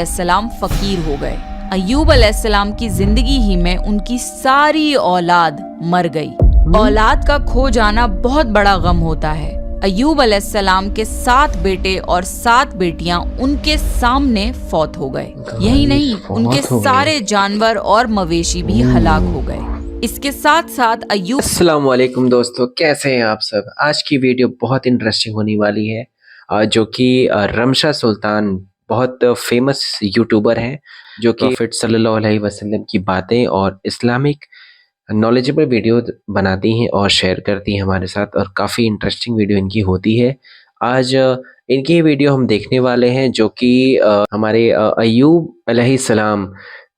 अलैहिस्सलाम फकीर हो गए। अय्यूब अलैहिस्सलाम की जिंदगी ही में उनकी सारी औलाद मर गई। औलाद का खो जाना बहुत बड़ा गम होता है। अय्यूब अलैहिस्सलाम के 7 बेटे और 7 बेटियां उनके सामने फौत हो गए। यही नहीं, उनके सारे जानवर और मवेशी भी हलाक हो गए। इसके साथ साथ अय्यूब अस्सलाम वालेकुम दोस्तों, कैसे हैं आप सब। आज की वीडियो बहुत इंटरेस्टिंग होने वाली है, जो कि रमशा सुल्तान बहुत फेमस यूट्यूबर हैं जो कि प्रॉफिट सल्लल्लाहु अलैहि वसल्लम की बातें और इस्लामिक नॉलेजेबल वीडियो बनाती हैं और शेयर करती हैं हमारे साथ, और काफ़ी इंटरेस्टिंग वीडियो इनकी होती है। आज इनकी ये वीडियो हम देखने वाले हैं जो कि हमारे अय्यूब अलैहिस्सलाम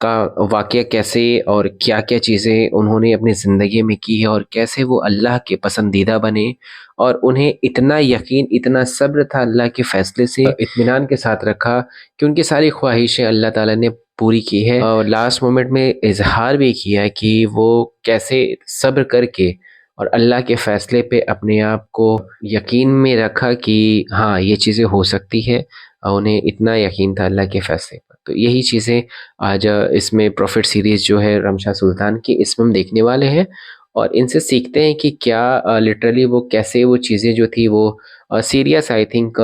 का वाक़या कैसे और क्या क्या चीज़ें उन्होंने अपनी ज़िंदगी में की है और कैसे वो अल्लाह के पसंदीदा बने, और उन्हें इतना यकीन, इतना सब्र था अल्लाह के फ़ैसले से, इत्मीनान के साथ रखा कि उनकी सारी ख्वाहिशें अल्लाह ताला ने पूरी की है, और लास्ट मोमेंट में इजहार भी किया कि वो कैसे सब्र करके और अल्लाह के फ़ैसले पे अपने आप को यकीन में रखा कि हाँ ये चीज़ें हो सकती है। उन्हें इतना यकीन था अल्लाह के फ़ैसले पर। तो यही चीज़ें आज इसमें प्रॉफिट सीरीज़ जो है रमशा सुल्तान की, इसमें हम देखने वाले हैं और इनसे सीखते हैं कि क्या लिटरली वो कैसे वो चीज़ें जो थी वो सीरियस आई थिंक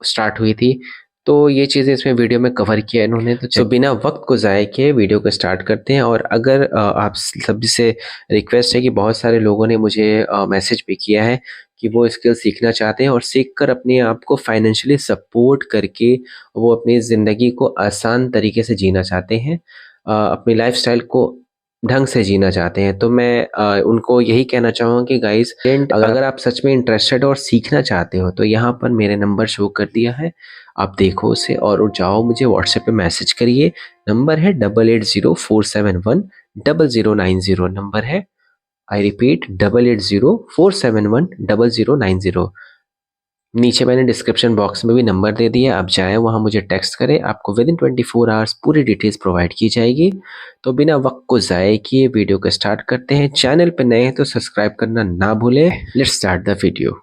स्टार्ट हुई थी। तो ये चीज़ें इसमें वीडियो में कवर किया इन्होंने। तो बिना वक्त को ज़ाय किए वीडियो को स्टार्ट करते हैं। और अगर आप सभी से रिक्वेस्ट है कि बहुत सारे लोगों ने मुझे मैसेज भी किया है कि वो स्किल सीखना चाहते हैं और सीख कर अपने आप को फाइनेंशियली सपोर्ट करके वो अपनी ज़िंदगी को आसान तरीके से जीना चाहते हैं, अपनी लाइफस्टाइल को ढंग से जीना चाहते हैं। तो मैं उनको यही कहना चाहूँगा कि गाइस, अगर आप सच में इंटरेस्टेड और सीखना चाहते हो तो यहाँ पर मेरे नंबर शो कर दिया है, आप देखो उसे और जाओ, मुझे व्हाट्सएप पे मैसेज करिए। नंबर है 8804710090 नंबर है। I repeat 8804710090। नीचे मैंने डिस्क्रिप्शन बॉक्स में भी नंबर दे दिया, आप जाएं वहाँ मुझे टेक्स्ट करें, आपको विद इन 24 आवर्स पूरी डिटेल्स प्रोवाइड की जाएगी। तो बिना वक्त को ज़ाय किए वीडियो को स्टार्ट करते हैं। चैनल पर नए हैं तो सब्सक्राइब करना ना भूलें। Let's start the video.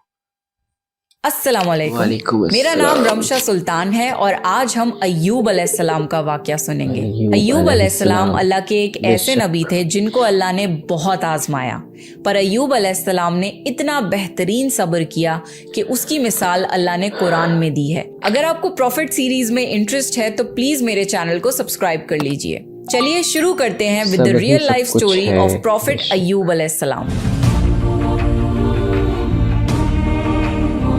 अस्सलामुअलैकुम। मेरा नाम रमशा सुल्तान है और आज हम अय्यूब अलैहिस्सलाम का वाक़या सुनेंगे। अय्यूब अलैहिस्सलाम अल्लाह के एक ऐसे नबी थे जिनको अल्लाह ने बहुत आजमाया, पर अय्यूब अलैहिस्सलाम ने इतना बेहतरीन सब्र किया कि उसकी मिसाल अल्लाह ने कुरान में दी है। अगर आपको प्रॉफिट सीरीज में इंटरेस्ट है तो प्लीज मेरे चैनल को सब्सक्राइब कर लीजिए। चलिए शुरू करते हैं with the real life story of prophet Ayyub अलैहिस्सलाम।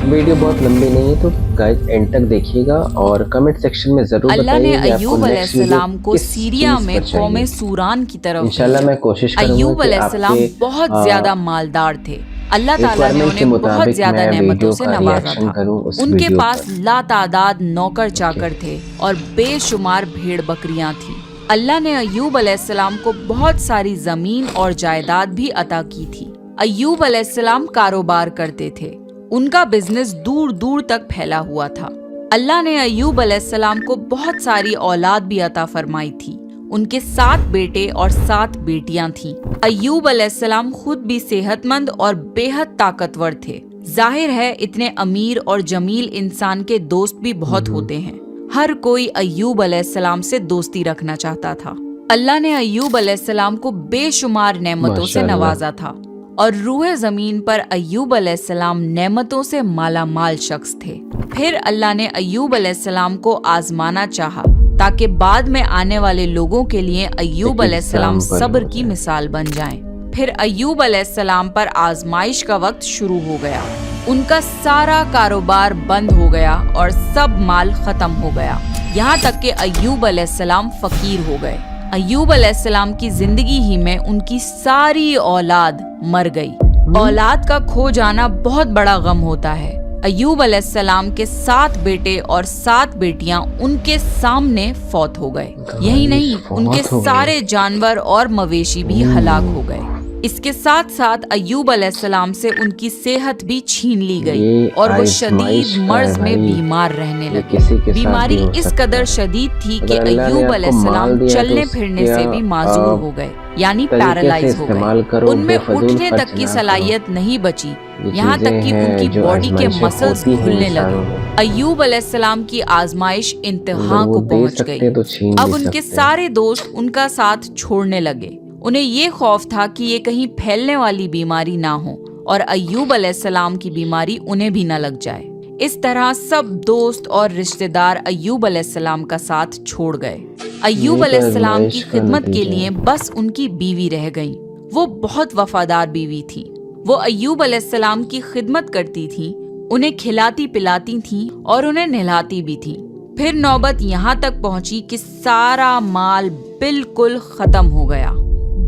वीडियो बहुत लंबी नहीं है तो गाइस एंड तक देखिएगा और कमेंट सेक्शन में जरूर अल्लाह ने अय्यूब अलैहिस्सलाम को सीरिया में कौम सूरान की तरफ इंशाल्लाह मैं कोशिश करूंगा। अय्यूब अलैहिस्सलाम बहुत ज्यादा मालदार थे। अल्लाह ताला ने उन्हें बहुत ज्यादा नेमतों से नवाजा था। उनके पास लातादाद नौकर चाकर थे और बेशुमार भेड़ बकरियां थी। अल्लाह ने अय्यूब अलैहिस्सलाम को बहुत सारी जमीन और जायदाद भी अता की थी। अय्यूब अलैहिस्सलाम कारोबार करते थे, उनका बिजनेस दूर दूर तक फैला हुआ था। अल्लाह ने अय्यूब अलैहिस्सलाम को बहुत सारी औलाद भी अता फरमाई थी। उनके 7 बेटे और 7 बेटियां थीं। अय्यूब अलैहिस्सलाम खुद भी सेहतमंद और बेहद ताकतवर थे। जाहिर है इतने अमीर और जमील इंसान के दोस्त भी बहुत होते हैं। हर कोई अय्यूब अलैहिस्सलाम से दोस्ती रखना चाहता था। अल्लाह ने अय्यूब अलैहिस्सलाम को बेशुमार नेमतों से नवाजा था और रूह जमीन पर अय्यूब अलैहिस्सलाम नेमतों से माला माल शख्स थे। फिर अल्लाह ने अय्यूब अलैहिस्सलाम को आजमाना चाहा ताकि बाद में आने वाले लोगों के लिए अय्यूब अलैहिस्सलाम सब्र की मिसाल बन जाएं। फिर अय्यूब अलैहिस्सलाम पर आजमाइश का वक्त शुरू हो गया। उनका सारा कारोबार बंद हो गया और सब माल खत्म हो गया, यहाँ तक कि अय्यूब अलैहिस्सलाम फकीर हो गए। अय्यूब अलैहिस्सलाम की जिंदगी ही में उनकी सारी औलाद मर गई। औलाद का खो जाना बहुत बड़ा गम होता है। अय्यूब अलैहिस्सलाम के 7 बेटे और 7 बेटियां उनके सामने फौत हो गए। यही नहीं, उनके सारे जानवर और मवेशी भी हलाक हो गए। इसके साथ साथ अय्यूब अलैहिस्सलाम से उनकी सेहत भी छीन ली गई और वो शदीद मर्ज में बीमार रहने लगे। बीमारी इस कदर शदीद थी कि अय्यूब अलैहिस्सलाम चलने फिरने से भी माजूर हो गए, यानी पैरालाइज हो गए। उनमें उठने तक की सलाहियत नहीं बची, यहाँ तक कि उनकी बॉडी के मसल्स खुलने लगे। अय्यूब अलैहिस्सलाम की आजमाइश इंतहा को पहुंच गई। अब उनके सारे दोस्त उनका साथ छोड़ने लगे। उन्हें ये खौफ था कि ये कहीं फैलने वाली बीमारी ना हो और अय्यूब अलैहिस्सलाम की बीमारी उन्हें भी न लग जाए। इस तरह सब दोस्त और रिश्तेदार अय्यूब अलैहिस्सलाम का साथ छोड़ गए। अय्यूब अलैहिस्सलाम की खिदमत के लिए बस उनकी बीवी रह गई। वो बहुत वफादार बीवी थी। वो अय्यूब अलैहिस्सलाम की खिदमत करती थी, उन्हें खिलाती पिलाती थी और उन्हें नहलाती भी थी। फिर नौबत यहाँ तक पहुंची कि सारा माल बिल्कुल खत्म हो गया,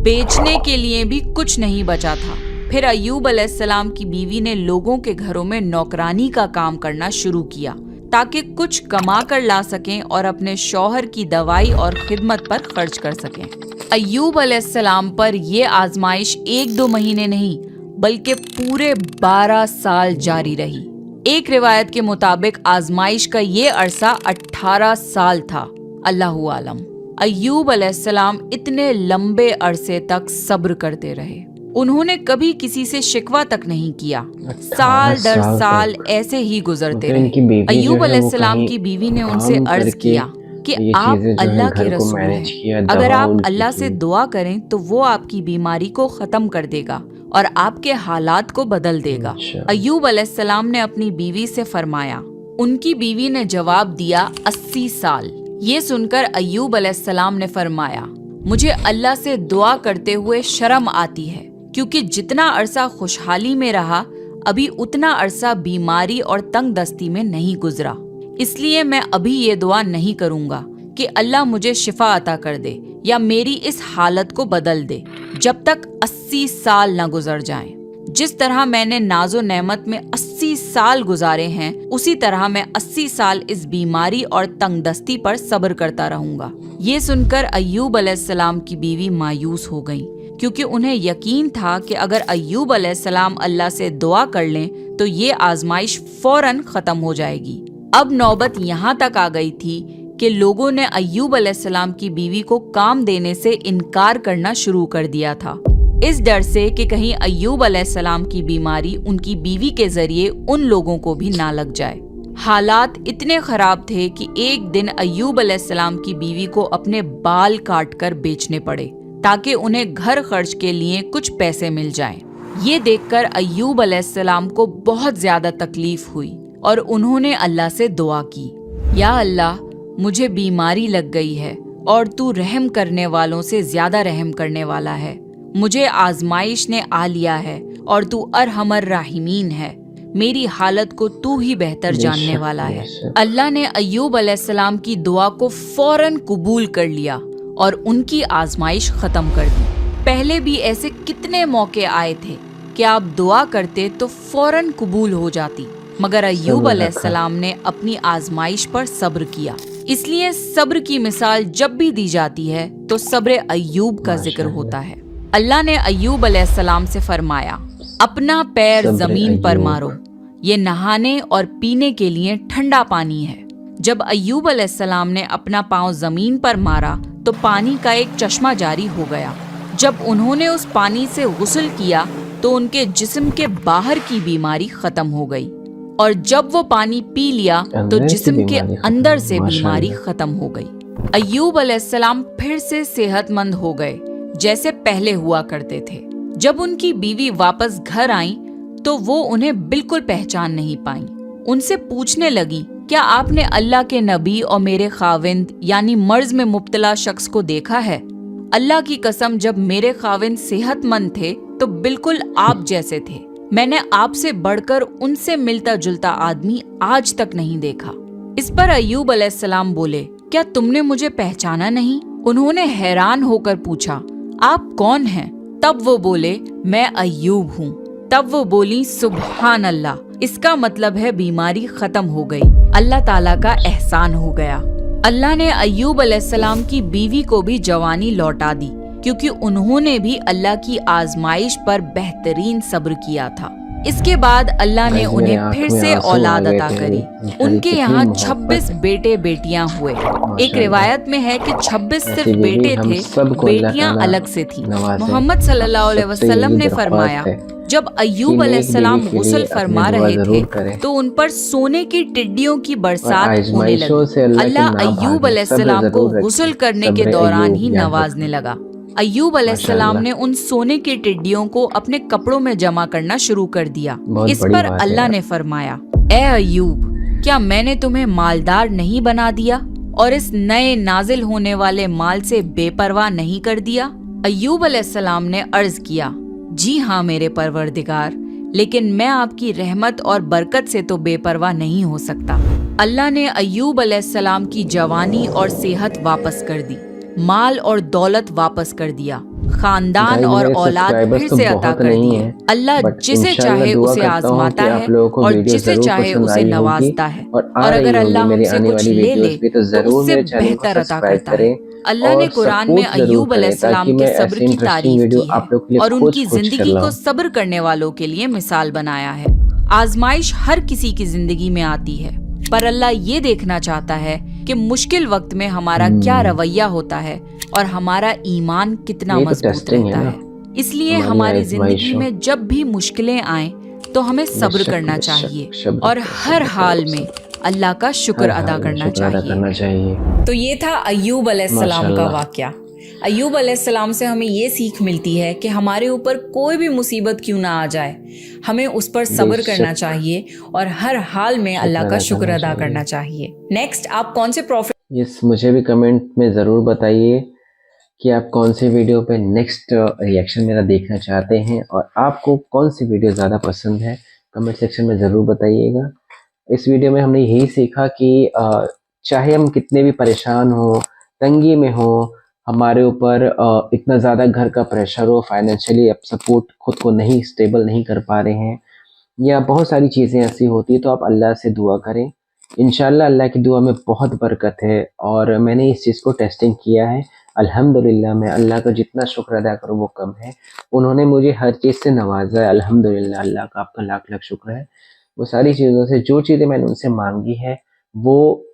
बेचने के लिए भी कुछ नहीं बचा था। फिर अय्यूब अलैहिस्सलाम की बीवी ने लोगों के घरों में नौकरानी का काम करना शुरू किया ताकि कुछ कमा कर ला सकें और अपने शौहर की दवाई और खिदमत पर खर्च कर सकें। अय्यूब अलैहिस्सलाम पर ये आजमाइश 1-2 महीने नहीं बल्कि पूरे 12 साल जारी रही। एक रिवायत के मुताबिक आजमाइश का ये अरसा 18 साल था। अल्लाहु आलम। अय्यूब अलैहिस्सलाम इतने लंबे अरसे तक सब्र करते रहे। उन्होंने कभी किसी से शिकवा तक नहीं किया। साल दर साल ऐसे ही गुजरते रहे। अय्यूब अलैहिस्सलाम की बीवी ने उनसे अर्ज किया कि आप अल्लाह के रसूल हैं, अगर आप अल्लाह से दुआ करें तो वो आपकी बीमारी को खत्म कर देगा और आपके हालात को बदल देगा। अय्यूब अलैहिस्सलाम ने अपनी बीवी से फरमाया। उनकी बीवी ने जवाब दिया 80 साल। ये सुनकर अय्यूब अलैहिस्सलाम ने फरमाया, मुझे अल्लाह से दुआ करते हुए शर्म आती है, क्योंकि जितना अरसा खुशहाली में रहा अभी उतना अरसा बीमारी और तंग दस्ती में नहीं गुजरा। इसलिए मैं अभी ये दुआ नहीं करूंगा कि अल्लाह मुझे शिफा अता कर दे या मेरी इस हालत को बदल दे जब तक 80 साल न गुजर जाएं। जिस तरह मैंने नाजो नेमत में 80 साल गुजारे हैं, उसी तरह मैं 80 साल इस बीमारी और तंगदस्ती पर सब्र करता रहूंगा। ये सुनकर अय्यूब अलैहिस्सलाम की बीवी मायूस हो गई, क्योंकि उन्हें यकीन था कि अगर अय्यूब अलैहिस्सलाम अल्लाह से दुआ कर लें तो ये आजमाइश फौरन खत्म हो जाएगी। अब नौबत यहाँ तक आ गई थी कि लोगों ने अय्यूब अलैहिस्सलाम की बीवी को काम देने से इनकार करना शुरू कर दिया था, इस डर से कि कहीं अय्यूब अलैहिस्सलाम की बीमारी उनकी बीवी के जरिए उन लोगों को भी ना लग जाए। हालात इतने खराब थे कि एक दिन अय्यूब अलैहिस्सलाम की बीवी को अपने बाल काटकर बेचने पड़े ताकि उन्हें घर खर्च के लिए कुछ पैसे मिल जाएं। ये देखकर अय्यूब अलैहिस्सलाम को बहुत ज्यादा तकलीफ हुई और उन्होंने अल्लाह से दुआ की, या अल्लाह, मुझे बीमारी लग गई है और तू रहम करने वालों से ज्यादा रहम करने वाला है। मुझे आजमाइश ने आ लिया है और तू अरहमर राहिमीन है। मेरी हालत को तू ही बेहतर जानने वाला है। अल्लाह ने अय्यूब अलैहिस्सलाम की दुआ को फौरन कबूल कर लिया और उनकी आजमाइश खत्म कर दी। पहले भी ऐसे कितने मौके आए थे कि आप दुआ करते तो फौरन कबूल हो जाती, मगर अय्यूब अलैहिस्सलाम ने अपनी आजमाइश पर सब्र किया। इसलिए सब्र की मिसाल जब भी दी जाती है तो सब्र अय्यूब का जिक्र होता है। अल्लाह ने अय्यूब अलैहिस्सलाम से फरमाया, अपना पैर जमीन पर मारो, ये नहाने और पीने के लिए ठंडा पानी है। जब अय्यूब अलैहिस्सलाम ने अपना पांव जमीन पर मारा तो पानी का एक चश्मा जारी हो गया। जब उन्होंने उस पानी से गुस्ल किया तो उनके जिस्म के बाहर की बीमारी खत्म हो गई, और जब वो पानी पी लिया तो जिस्म के अंदर से बीमारी खत्म हो गई। अय्यूब अलैहिस्सलाम फिर से सेहतमंद हो गए जैसे पहले हुआ करते थे। जब उनकी बीवी वापस घर आई तो वो उन्हें बिल्कुल पहचान नहीं पाई। उनसे पूछने लगी, क्या आपने अल्लाह के नबी और मेरे खाविंद यानी मर्ज में मुब्तला शख्स को देखा है? अल्लाह की कसम, जब मेरे खाविंद सेहतमंद थे तो बिल्कुल आप जैसे थे। मैंने आपसे बढ़कर उनसे मिलता जुलता आदमी आज तक नहीं देखा। इस पर अय्यूब अलैहिस्सलाम बोले, क्या तुमने मुझे पहचाना नहीं? उन्होंने हैरान होकर पूछा, आप कौन हैं? तब वो बोले, मैं अय्यूब हूँ। तब वो बोली, सुभान अल्लाह, इसका मतलब है बीमारी खत्म हो गई, अल्लाह ताला का एहसान हो गया। अल्लाह ने अय्यूब अलैहिस्सलाम की बीवी को भी जवानी लौटा दी, क्योंकि उन्होंने भी अल्लाह की आजमाइश पर बेहतरीन सब्र किया था। इसके बाद अल्लाह ने उन्हें फिर से औलाद अता करी। उनके यहाँ 26 बेटे बेटियां हुए। एक रिवायत में है कि 26 सिर्फ बेटे थे, बेटियां अलग से थी। मोहम्मद सल्लल्लाहु अलैहि वसल्लम ने फरमाया, जब अय्यूब अलैहिस्सलाम गुस्ल फरमा रहे थे तो उन पर सोने की टिड्डियों की बरसात होने लगी। अल्लाह अय्यूब अलैहिस्सलाम को गुस्ल करने के दौरान ही नवाजने लगा। अय्यूब अलैहिस्सलाम ने उन सोने की टिड्डियों को अपने कपड़ों में जमा करना शुरू कर दिया। इस पर अल्लाह ने फरमाया, ए अय्यूब, क्या मैंने तुम्हें मालदार नहीं बना दिया और इस नए नाजिल होने वाले माल से बेपरवाह नहीं कर दिया? अय्यूब अलैहिस्सलाम ने अर्ज किया, जी हाँ मेरे परवरदिगार, लेकिन मैं आपकी रहमत और बरकत से तो बेपरवाह नहीं हो सकता। अल्लाह ने अय्यूब अलैहिस्सलाम की जवानी और सेहत वापस कर दी, माल और दौलत वापस कर दिया, खानदान और औलाद फिर से अता कर दी। अल्लाह जिसे चाहे उसे आजमाता है और जिसे चाहे उसे नवाजता है, और अगर अल्लाह हमसे कुछ ले ले तो उससे बेहतर अता करता है। अल्लाह ने कुरान में अय्यूब अलैहिस्सलाम के सब्र की तारीफ की है और उनकी जिंदगी को सब्र करने वालों के लिए मिसाल बनाया है। आजमाइश हर किसी की जिंदगी में आती है, पर अल्लाह ये देखना चाहता है कि मुश्किल वक्त में हमारा क्या रवैया होता है और हमारा ईमान कितना मजबूत रहता है। इसलिए हमारी जिंदगी में जब भी मुश्किलें आए तो हमें सब्र करना चाहिए और हर हाल में अल्लाह का शुक्र अदा करना चाहिए। तो ये था अय्यूब अलैहिस्सलाम का वाकया। अय्यूब अलैहिस्सलाम से हमें ये सीख मिलती है कि हमारे ऊपर कोई भी मुसीबत क्यों ना आ जाए, हमें उस पर सब्र करना चाहिए और हर हाल में अल्लाह का शुक्र अदा करना चाहिए। नेक्स्ट, आप कौन से प्रॉफिट मुझे भी कमेंट में ज़रूर बताइए कि आप कौन सी वीडियो पे नेक्स्ट रिएक्शन मेरा देखना चाहते हैं और आपको कौन सी वीडियो ज़्यादा पसंद है, कमेंट सेक्शन में ज़रूर बताइएगा। इस वीडियो में हमने यही सीखा कि चाहे हम कितने भी परेशान हो, तंगी में हो, हमारे ऊपर इतना ज़्यादा घर का प्रेशर हो, फाइनेंशियली अब सपोर्ट खुद को नहीं स्टेबल नहीं कर पा रहे हैं, या बहुत सारी चीज़ें ऐसी होती है, तो आप अल्लाह से दुआ करें। इंशाल्लाह अल्लाह की दुआ में बहुत बरकत है और मैंने इस चीज़ को टेस्टिंग किया है। अल्हम्दुलिल्लाह, मैं अल्लाह का जितना शुक्र अदा करूँ वो कम है। उन्होंने मुझे हर चीज़ से नवाजा है। अल्हम्दुलिल्लाह, अल्लाह का आपका लाख लाख शुक्र है। वो सारी चीज़ों से, जो चीज़ें मैंने उनसे मांगी है वो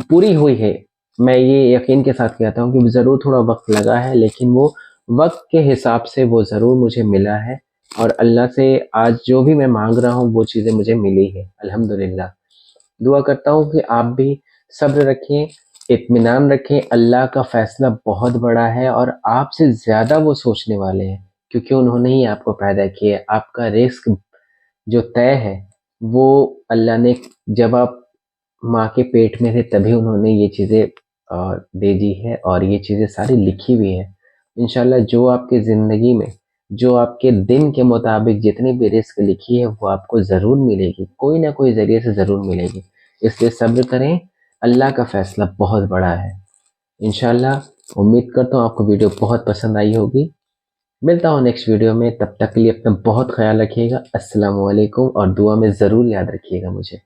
पूरी हुई है। मैं ये यकीन के साथ कहता हूँ कि ज़रूर थोड़ा वक्त लगा है, लेकिन वो वक्त के हिसाब से वो ज़रूर मुझे मिला है और अल्लाह से आज जो भी मैं मांग रहा हूँ वो चीज़ें मुझे मिली है अल्हम्दुलिल्लाह। दुआ करता हूँ कि आप भी सब्र रखें, इत्मीनान रखें। अल्लाह का फैसला बहुत बड़ा है और आपसे ज़्यादा वो सोचने वाले हैं, क्योंकि उन्होंने ही आपको पैदा किया है। आपका रिस्क जो तय है वो अल्लाह ने, जब आप माँ के पेट में थे तभी उन्होंने ये चीज़ें दे दी है और ये चीज़ें सारी लिखी हुई है। इंशाल्लाह जो आपके ज़िंदगी में, जो आपके दिन के मुताबिक जितनी भी रिस्क लिखी है वो आपको ज़रूर मिलेगी, कोई ना कोई ज़रिए से ज़रूर मिलेगी। इसलिए सब्र करें, अल्लाह का फ़ैसला बहुत बड़ा है। इंशाल्लाह उम्मीद करता हूँ आपको वीडियो बहुत पसंद आई होगी। मिलता हूँ नेक्स्ट वीडियो में, तब तक के लिए अपना बहुत ख्याल रखिएगा। अस्सलाम वालेकुम और दुआ में ज़रूर याद रखिएगा मुझे।